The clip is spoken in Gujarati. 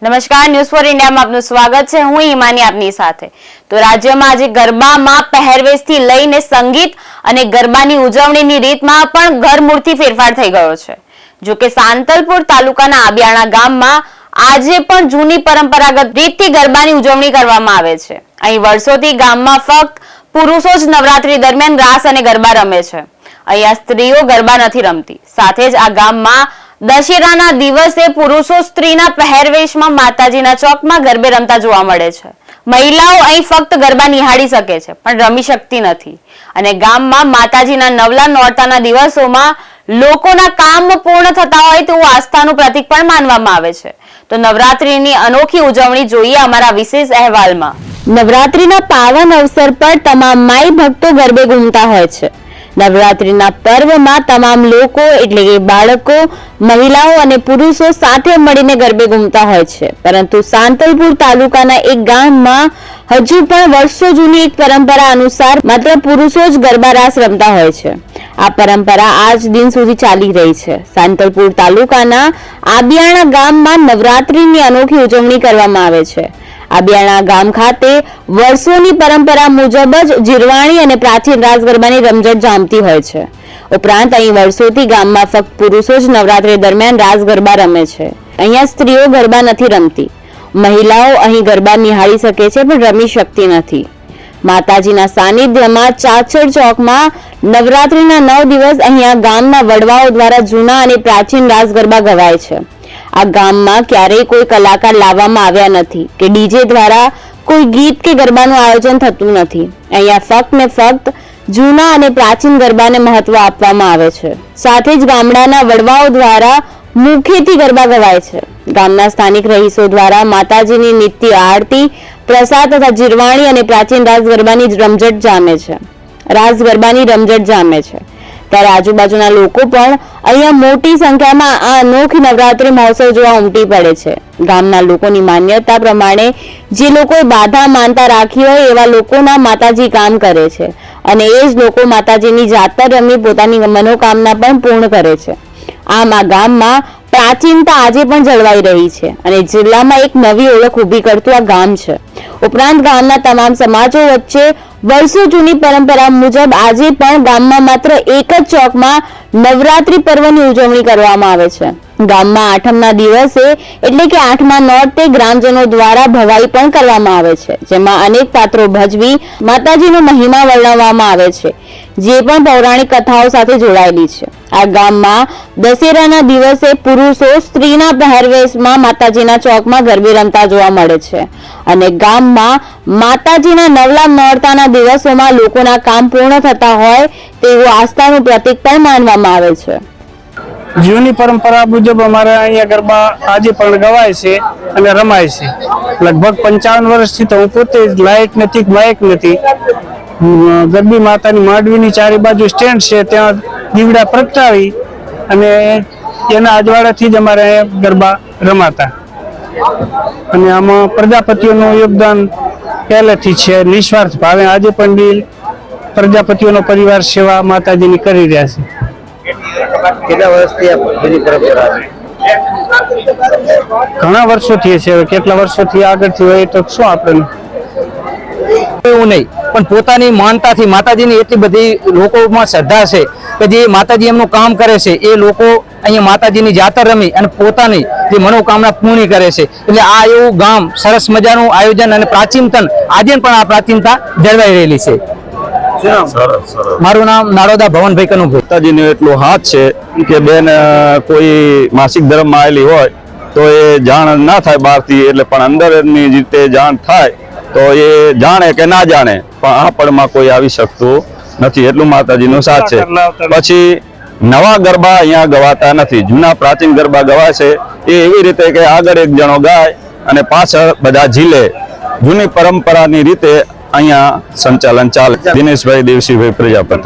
નમસ્કાર, ન્યૂઝ ફોર ઇન્ડિયામાં આપનું સ્વાગત છે। હું હિમાની આપની સાથે। તો રાજ્યમાં આજે ગરબામાં પહેરવેશથી લઈને સંગીત અને ગરબાની ઉજવણીની રીતમાં પણ ઘરમૂળથી ફેરફાર થઈ ગયો છે। જો કે સાંતલપુર તાલુકાના આબિયાણા ગામમાં આજે પણ જૂની પરંપરાગત રીતથી ગરબાની ઉજવણી કરવામાં આવે છે। અહીં વર્ષોથી ગામમાં ફક્ત પુરુષો જ નવરાત્રી દરમિયાન રાસ અને ગરબા રમે છે। અહીંયા સ્ત્રીઓ ગરબા નથી રમતી। સાથે જ આ ગામમાં દશેરાના દિવસે પુરુષો સ્ત્રીના પહેરવેશમાં માતાજીના ચોકમાં ગરબે રમતા જોવા મળે છે। મહિલાઓ અહીં ફક્ત ગરબા નિહાળી શકે છે પણ રમી શકતી નથી। અને ગામમાં માતાજીના નવલા નોરતાના દિવસોમાં લોકોના કામ પૂર્ણ થતા હોય તેવું આસ્થાનું પ્રતીક પણ માનવામાં આવે છે। તો નવરાત્રીની અનોખી ઉજવણી જોઈએ અમારા વિશેષ અહેવાલમાં। નવરાત્રીના પાવન અવસર પર તમામ માઈ ભક્તો ગરબે ઘૂમતા હોય છે। નવરાત્રીના પર્વમાં તમામ લોકો એટલે કે બાળકો, મહિલાઓ અને પુરુષો સાથે મળીને ગરબે ઘૂમતા હોય છે। પરંતુ સાંતલપુર તાલુકાના એક ગામમાં હજુ પણ વર્ષો જૂની એક પરંપરા અનુસાર માત્ર પુરુષો જ ગરબા રાસ રમતા હોય છે। આ પરંપરા આજ દિન સુધી ચાલી રહી છે। સાંતલપુર તાલુકાના આબિયાણા ગામમાં નવરાત્રીની અનોખી ઉજવણી કરવામાં આવે છે। આબિયાણા ગામ ખાતે વર્ષોની પરંપરા મુજબ જ જીરવાણી અને પ્રાચીન રાસ ગરબાની રમઝટ જામતી હોય છે। ઉપરાંત અહીં વર્ષોથી ગામમાં ફક્ત પુરુષો જ નવરાત્રી દરમિયાન રાસ ગરબા રમે છે। અહીંયા સ્ત્રીઓ ગરબા નથી રમતી। મહિલાઓ અહીં ગરબા નિહાળી શકે છે પણ રમી શકતી નથી। માતાજીના સાનિધ્યમાં ચાચર ચોકમાં નવરાત્રીના 9 દિવસ અહીંયા ગામના વડવાઓ દ્વારા જૂના અને પ્રાચીન રાસ ગરબા ગવાય છે। આ ગામમાં ક્યારેય કોઈ કલાકાર લાવવામાં આવ્યા નથી કે ડીજે દ્વારા કોઈ ગીત કે ગરબાનું આયોજન થતું નથી। અહીંયા ફક્ત ને ફક્ત જૂના અને પ્રાચીન ગરબાને મહત્વ આપવામાં આવે છે। સાથે જ ગામડાના વડવાઓ દ્વારા મુખેથી ગરબા ગવાય છે। ગામના સ્થાનિક રહીશો દ્વારા માતાજીની નિત્ય આરતી, પ્રસાદ તથા જીરવાણી અને પ્રાચીન રાસ ગરબાની રમઝટ જામે છે। રાસ ગરબાની રમઝટ જામે છે ત્યારે આજુબાજુના લોકો પણ અહીંયા મોટી સંખ્યામાં આ અનોખી નવરાત્રી મહોત્સવ જોવા ઉમટી પડે છે। ગામના લોકોની માન્યતા પ્રમાણે જે લોકોએ બાધા માનતા રાખી હોય એવા લોકોના માતાજી કામ કરે છે અને એ જ લોકો માતાજીની જાતર રમી પોતાની મનોકામના પણ પૂર્ણ કરે છે। આમ આ ગામમાં પ્રાચીનતા આજે પણ જળવાઈ રહી છે અને જિલ્લામાં એક નવી ઓળખ ઊભી કરતું આ ગામ છે। ઉપરાંત ગામના તમામ સમાજો વચ્ચે વર્ષો જૂની પરંપરા મુજબ આજે પણ ગામમાં માત્ર એક જ ચોકમાં નવરાત્રી પર્વની ઉજવણી કરવામાં આવે છે। ગામમાં આઠમના દિવસે એટલે કે 8મા નોરતે ગ્રામજનો દ્વારા ભવાઈ પણ કરવામાં આવે છે, જેમાં અનેક પાત્રો ભજવી માતાજીનો મહિમા વર્ણવવામાં આવે છે, જે પણ પૌરાણિક કથાઓ સાથે જોડાયેલી છે। આ ગામમાં દશેરાના દિવસે પુરુષો સ્ત્રીના પહેરવેશમાં માતાજીના ચોકમાં ગરબે રમતા જોવા મળે છે અને ગામમાં માતાજીના નવલા નોરતાના દિવસોમાં લોકોના કામ પૂર્ણ થતા હોય તેવું આસ્થાનું પ્રતીક પણ માનવામાં આવે છે। જૂની પરંપરા મુજબ અમારે અહીંયા ગરબા આજે પણ ગવાય છે અને રમાય છે। લગભગ 55 વર્ષથી તો હું પોતે લાઇટ નથી, માઇક નથી, ગરબી માતાની માંડવીની ચારે બાજુ સ્ટેન્ડ છે, ત્યાં દીવડા પ્રગટાવી અને એના અજવાળાથી જ અમારે ગરબા રમાતા। અને આમાં પ્રજાપતિઓનું યોગદાન પહેલેથી છે, નિસ્વાર્થ ભાવે આજે પણ બી પ્રજાપતિઓનો પરિવાર સેવા માતાજીની કરી રહ્યા છે। કેટલા વર્ષથી આ જૂની પરંપરા છે? ઘણા વર્ષોથી છે, કેટલા વર્ષોથી આગળથી હોય તો શું આપણે એવું નહીં, પણ પોતાની માનતાથી માતાજીની એટલી બધી લોકોમાં શ્રદ્ધા છે કે જે માતાજી એમનું કામ કરે છે એ લોકો અહીંયા માતાજીની જાતર રમી અને પોતાની જે મનોકામના પૂર્ણ કરે છે। એટલે આ એવું ગામ સરસ મજાનું આયોજન અને પ્રાચીનતન આજે પણ આ પ્રાચીનતા જળવાઈ રહેલી છે। મારું નામ નારોદા ભવનભાઈ કનુભાઈ। માતાજીનો એટલો હાથ છે કે બેન કોઈ માસિક ધર્મમાં આવેલી હોય તો એ જાણ ના થાય બહારથી, એટલે પણ અંદરની રીતે જાણ થાય તો એ જાણે કે ના જાણે પણ આ પળમાં કોઈ આવી શકતું નથી, એટલું માતાજીનો સાથ છે। પછી નવા ગરબા અહીંયા ગવાતા નથી, જૂના પ્રાચીન ગરબા ગવાય છે એ એવી રીતે કે આગળ એક જણો ગાય અને પાછળ બધા ઝીલે। જૂની પરંપરાની રીતે અહીંયા સંચાલન ચાલે। દિનેશભાઈ દેવસીભાઈ પ્રજાપતિ।